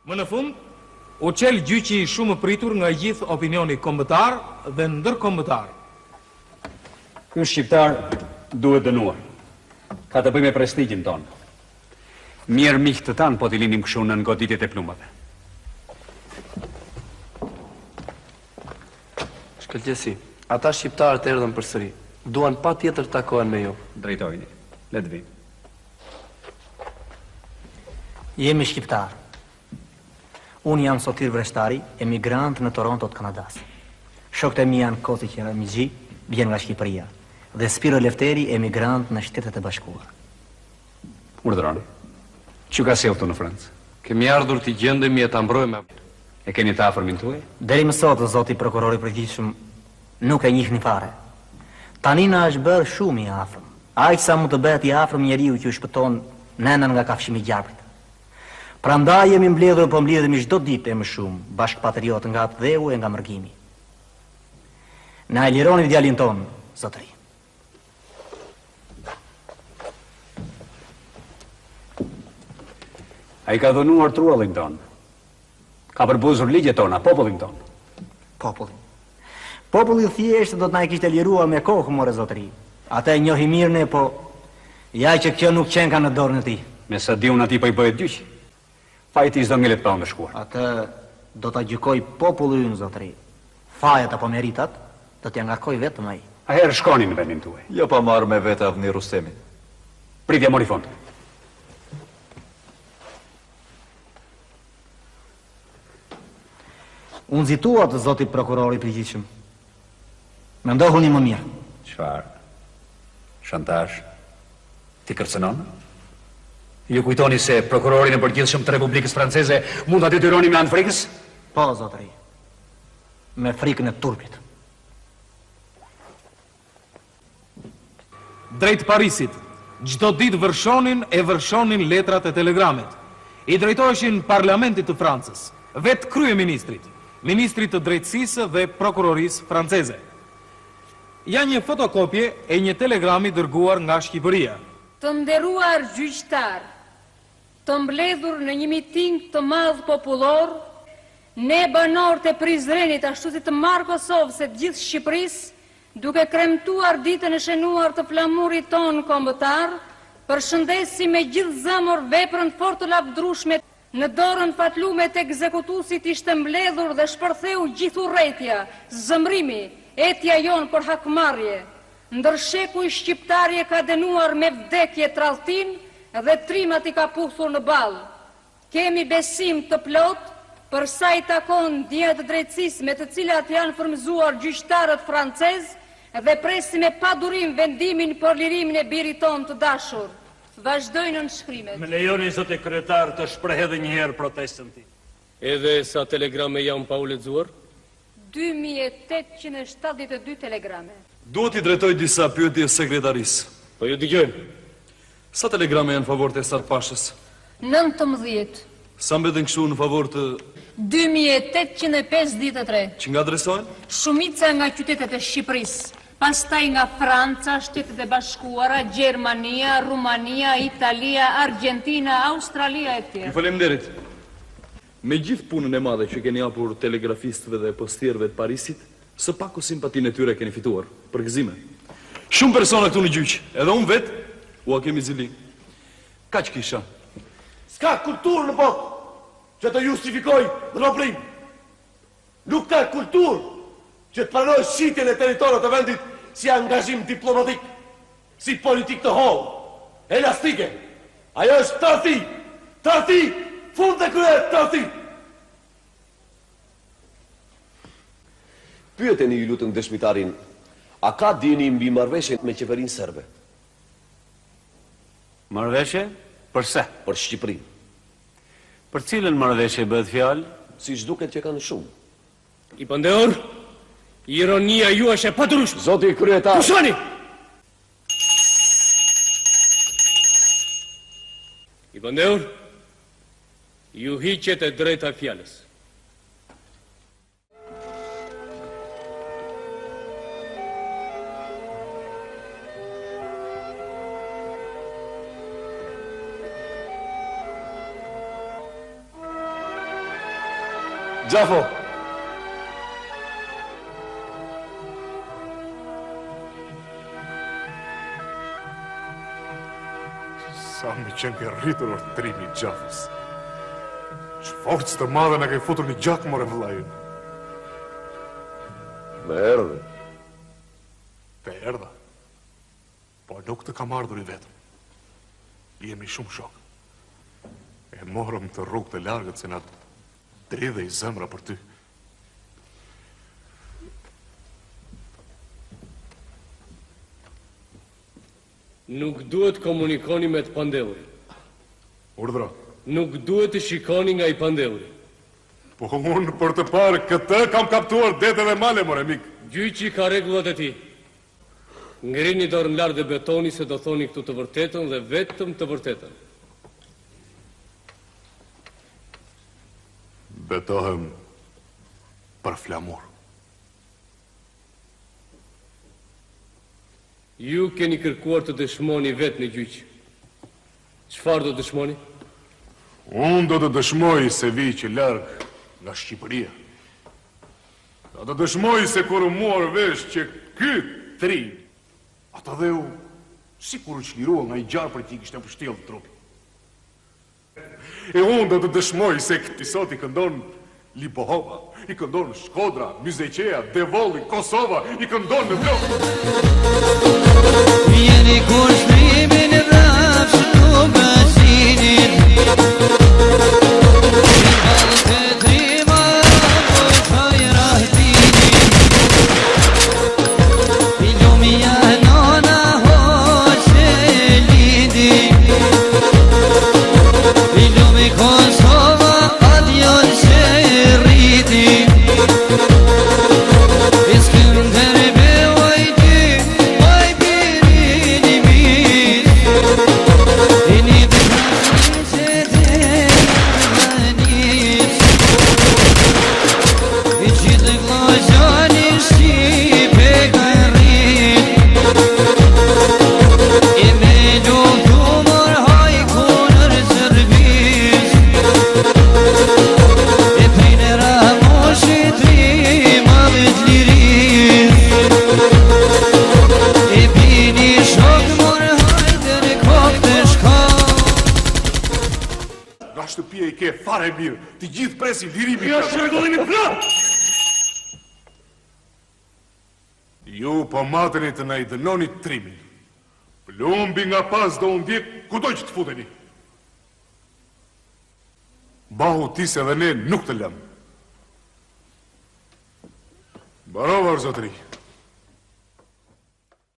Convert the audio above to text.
Më në fund, u qel gjyqi shumë pritur nga gjithë opinioni kombëtar dhe ndërkombëtar. Ky shqiptar duhet dënuar. Ka të bëjë me prestigjin tonë. Mirë miq të tanë po t'i linim kështu në goditjet e plumave. Shkëlqesi, ata shqiptarët erdhën përsëri. Duan patjetër të takohen me ju. Drejtojini. Le të vim. Jemi shqiptar. Unë jam Sotir Vreshtari, emigrant në Toronto të Kanadas. Shokët e mi janë Koci Qeramixhi, vjen nga Shqipëria, dhe Spiro Lefteri, emigrant në Shtetet e Bashkuara. Urdhëroni. Që ka sjellë këtu në Francë? Kemi ardhur t'i gjendemi e ta mbrojmë. E keni të afërmin tuaj? Deri më sot, zoti prokurori përgjithshëm, nuk e njihni fare. Tani na është bërë shumë i afërm. Aq sa mund të bëhet i afërm njeriu që u shpëton nënën nga kafshimi i gjarprit. Prandaj jemi mbledhur po mbledhemi çdo ditë e më shumë, bashkëpatriotë nga dheu e nga mërgimi. Na e lironi djalin ton, zotëri. Ai ka dhënuar truallin ton. Ka përbuzur ligjet tona, popullin ton. Popullin. Populli thjesht do të na e kishte liruar me kohë, more zotëri. Ata e njohi mirë ne, po ja që kjo nuk qenë ka në dorën e tij. Me sa diun ati po i bëhet gjyq. Fajti i s'do ngelet pa në shkuar. Atë do ta gjykoj populli ynë, zotëri. Fajet apo meritat, do t'ja ngarkoj vetëm ai. A herë shkoni në vendin tuaj. Jo pa marrë me vete avni Rustemin. Pritja mori fond. Unë zituat, zoti prokurori përgjithshëm. Me ndohuni më mirë. Çfarë? Shantazh? Ti kërcënon? Ju kujtoni se prokurorin e përgjithshëm të Republikës Franceze mund ta detyroni me anë frikës? Po, zotëri. Me frikën e turpit. Drejt Parisit, çdo ditë vërshonin letrat e telegramit. I drejtoheshin parlamentit të Francës, vetë kryeministrit, ministrit të drejtësisë dhe prokurorisë franceze. Ja një fotokopje e një telegrami dërguar nga Shqipëria. Të nderuar gjyqtar, të mbledhur në një miting të madh popullor, ne banorët e Prizrenit ashtu si të marrë Kosovës e të gjithë Shqipërisë, duke kremtuar ditën e shenuar të flamurit tonë kombëtar, përshëndesim me gjithë zemër veprën fort të lavdrueshme. Në dorën fatlume të ekzekutuesit ishte mbledhur dhe shpërtheu gjithë urrëtia, zëmrimi, etja jonë për hakmarrje. Ndërsheku i shqiptarje ka dënuar me vdekje tradhtin dhe trimat i ka puthur në ballë. Kemi besim të plot për sa i takon dia të drejtësisë me të cilat janë frymëzuar gjyqtarët francezë dhe presim me padurim vendimin për lirimin e birit ton të dashur. Vazhdojnë në shkrimet. Me lejoni, zote kryetar, të shpreh edhe një herë protestën ti. Edhe sa telegrame janë pa u lexuar? 2872 telegrame. Duhet i drejtoj disa pyetje sekretarisë. Po ju dëgjojmë. Sa telegrame janë në favor të Esad Pashës? 19. Sa mbeten kështu në favor të 2853. që nga adresohen? Shumica nga qytetet e Shqipërisë. Pastaj nga Franca, Shtetet e Bashkuara, Gjermania, Rumania, Italia, Argentina, Australia e tjerë. Ju faleminderit. Me gjithë punën e madhe që keni hapur telegrafistëve dhe postierëve të Parisit, së paku simpatinë e tyre keni fituar, për gëzime. Shumë persona këtu në gjyq, edhe unë vetë, ua kemi zili. Kaq kisha. S'ka kulturë në botë që të justifikoj robrim. Nuk ka kulturë që të pranoj shitjen e territorëve të vendit si angazhim diplomatik, si politik të hollë, elastike. Ajo është tradhti, fund të kryer tradhti. Pyeteni ju lutem dëshmitarin, a ka dini mbi marrëveshjen me qeverinë serbe? Marrëveshje? Për sa? Për Shqipërinë. Për cilën marrëveshje bëhet fjalë? Siç duket që kanë shumë. I pandehur, ironia ju është e padurueshme. Zoti kryetar. Pushoni! I pandehur, ju hiqet e drejta fjalës. Gjafo! Sa mi qenë ke rritur ortrimi Gjafës. Që forcë të madhe në ke futur një gjakë more vllajën. Me erdhe. Te erdha. Po nuk të kam ardhur i vetëm. Jemi shumë shok. E morëm të rrugë të largët se na dredhe i zemra për ty. Nuk duhet komunikoni me të pandeuri. Urdhra. Nuk duhet të shikoni nga i pandeuri. Po unë për të parë këtë kam kaptuar dete dhe male, more mik. Gjyqi ka rregullat e tij. Ngrini dorën lart dhe betoni se do thoni këtu të vërtetën dhe vetëm të vërtetën. Betohem për flamur. Ju keni kërkuar të dëshmoni vetë në gjyq. Çfarë do dëshmoni? Unë do të dëshmoj se vi që larg nga Shqipëria. Do të dëshmoj se kur u muar vesh që ky tri, ata dhe u si kur u qlirua nga i gjarë për ti kishte pështjellë të trupi. E unë do të dëshmoj se këti sot i këndon Lipohova, i këndon Shkodra, Myzeqeja, Devolli, Kosova, i këndon në blok. Vjeni kur shtrimin e vrapsh në basinin, Shqipall të trima po shaj rahtinin, I lumi janona hoqe lidi, I lumi Kosova adjon që rriti, Iskënder bewaj ty, oj birin I mir, I një bëkashni që te bënis, I qitë glojani Shqipe ka rrit, I me lukë mor hajku nër zërbis, I pejnë ramoshi trima vët liris, I pini shok mor hajtë në kokë të shkall. Nga shtëpia I ke fare mirë, ti gjithë presi lirimi. Ja shregullimi plot! Ju po mateni të na I dënoni trimin. Plumbi nga pas do unë ndjek kudo që të futeni. Bahu ti se dhe ne nuk të lëmë. Barovar, zotëri.